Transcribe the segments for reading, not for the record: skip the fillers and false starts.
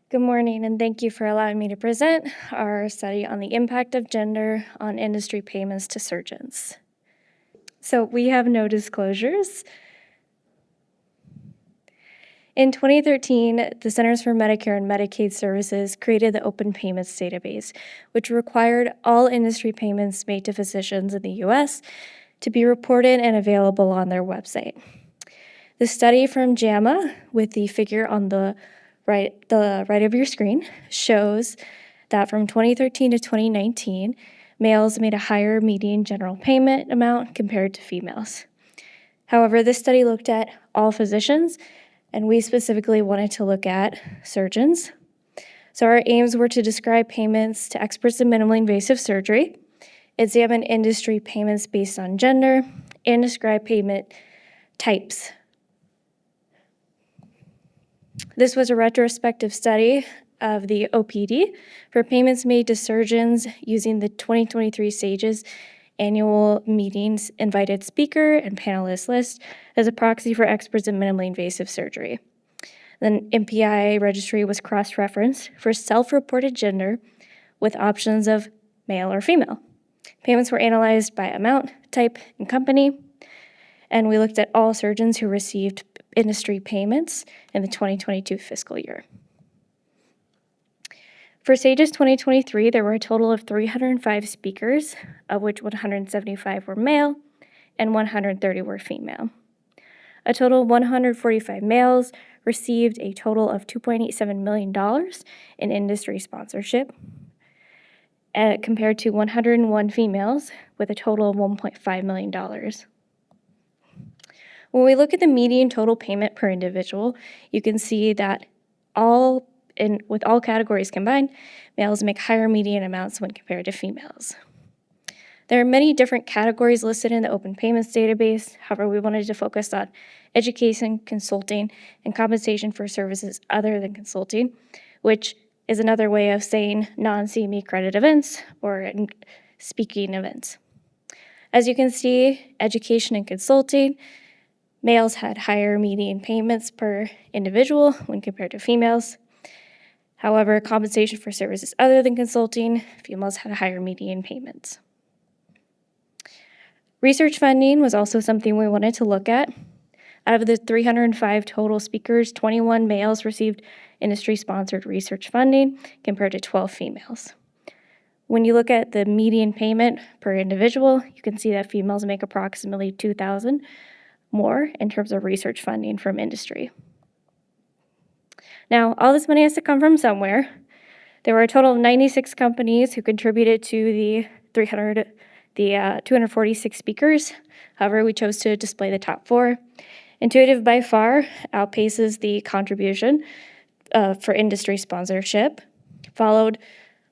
Good morning, and thank you for allowing me to present our study on the impact of gender on industry payments to surgeons. So we have no disclosures. In 2013, the Centers for Medicare and Medicaid Services created the Open Payments Database, which required all industry payments made to physicians in the U.S. to be reported and available on their website. The study from JAMA, with the figure on the right of your screen, shows that from 2013 to 2019, males made a higher median general payment amount compared to females. However, this study looked at all physicians, and we specifically wanted to look at surgeons. So our aims were to describe payments to experts in minimally invasive surgery, examine industry payments based on gender, and describe payment types. This was a retrospective study of the OPD for payments made to surgeons using the 2023 SAGES annual meetings invited speaker and panelist list as a proxy for experts in minimally invasive surgery. The MPI registry was cross-referenced for self-reported gender with options of male or female. Payments were analyzed by amount, type, and company, and we looked at all surgeons who received industry payments in the 2022 fiscal year. For SAGES 2023, there were a total of 305 speakers, of which 175 were male and 130 were female. A total of 145 males received a total of $2.87 million in industry sponsorship, compared to 101 females with a total of $1.5 million. When we look at the median total payment per individual, you can see that with all categories combined, males make higher median amounts when compared to females. There are many different categories listed in the Open Payments Database. However, we wanted to focus on education, consulting, and compensation for services other than consulting, which is another way of saying non-CME credit events or speaking events. As you can see, education and consulting, males had higher median payments per individual when compared to females. However, compensation for services other than consulting, females had higher median payments. Research funding was also something we wanted to look at. Out of the 305 total speakers, 21 males received industry-sponsored research funding compared to 12 females. When you look at the median payment per individual, you can see that females make approximately $2,000 more in terms of research funding from industry. Now, all this money has to come from somewhere. There were a total of 96 companies who contributed to the 246 speakers. However, we chose to display the top 4. Intuitive by far outpaces the contribution for industry sponsorship, followed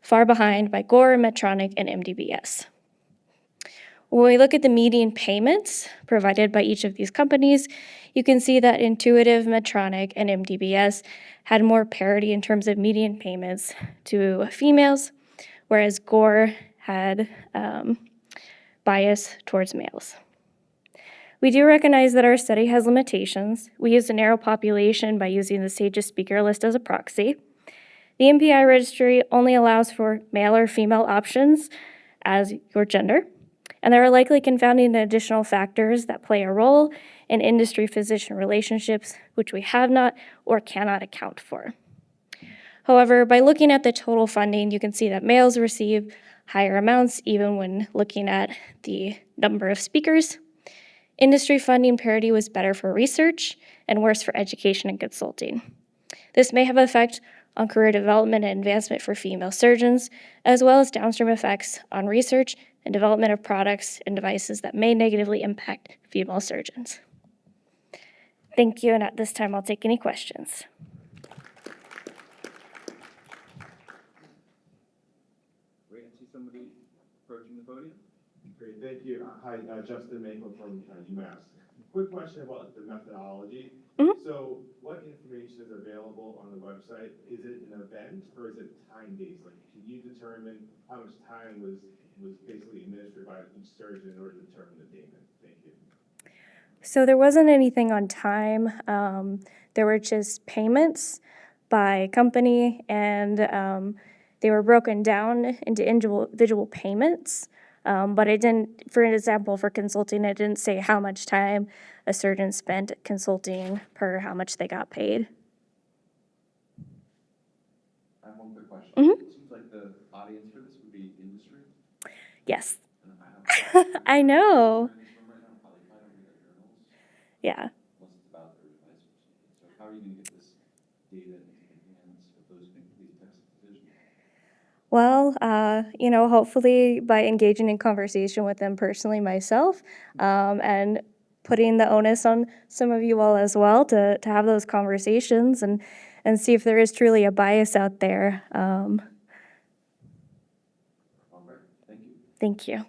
far behind by Gore, Medtronic, and MDBS. When we look at the median payments provided by each of these companies, you can see that Intuitive, Medtronic, and MDBS had more parity in terms of median payments to females, whereas Gore had bias towards males. We do recognize that our study has limitations. We used a narrow population by using the SAGES speaker list as a proxy. The MPI registry only allows for male or female options as your gender, and there are likely confounding additional factors that play a role in industry-physician relationships, which we have not or cannot account for. However, by looking at the total funding, you can see that males receive higher amounts even when looking at the number of speakers. Industry funding parity was better for research and worse for education and consulting. This may have an effect on career development and advancement for female surgeons, as well as downstream effects on research and development of products and devices that may negatively impact female surgeons. Thank you, and at this time, I'll take any questions. Great, I see somebody approaching the podium. Great, thank you. Hi, Justin Mako from UMass. Quick question about the methodology. So what information is available on the website? Is it an event or is it time-based? Like, can you determine how much time was basically administered by each surgeon in order to determine the payment? Thank you. So there wasn't anything on time. There were just payments by company, and they were broken down into individual payments. But it didn't, for example, for consulting, it didn't say how much time a surgeon spent consulting per how much they got paid. I have one quick question. Mhm. It seems like the audience for this would be industry. Yes, And I I know. in this room right now probably don't read their journals Yeah. unless it's about their device or something. So how are you going to get this data into the hands of those making these types of decisions? Well, hopefully by engaging in conversation with them personally myself, and putting the onus on some of you all as well to have those conversations and see if there is truly a bias out there. All right. Thank you. Thank you.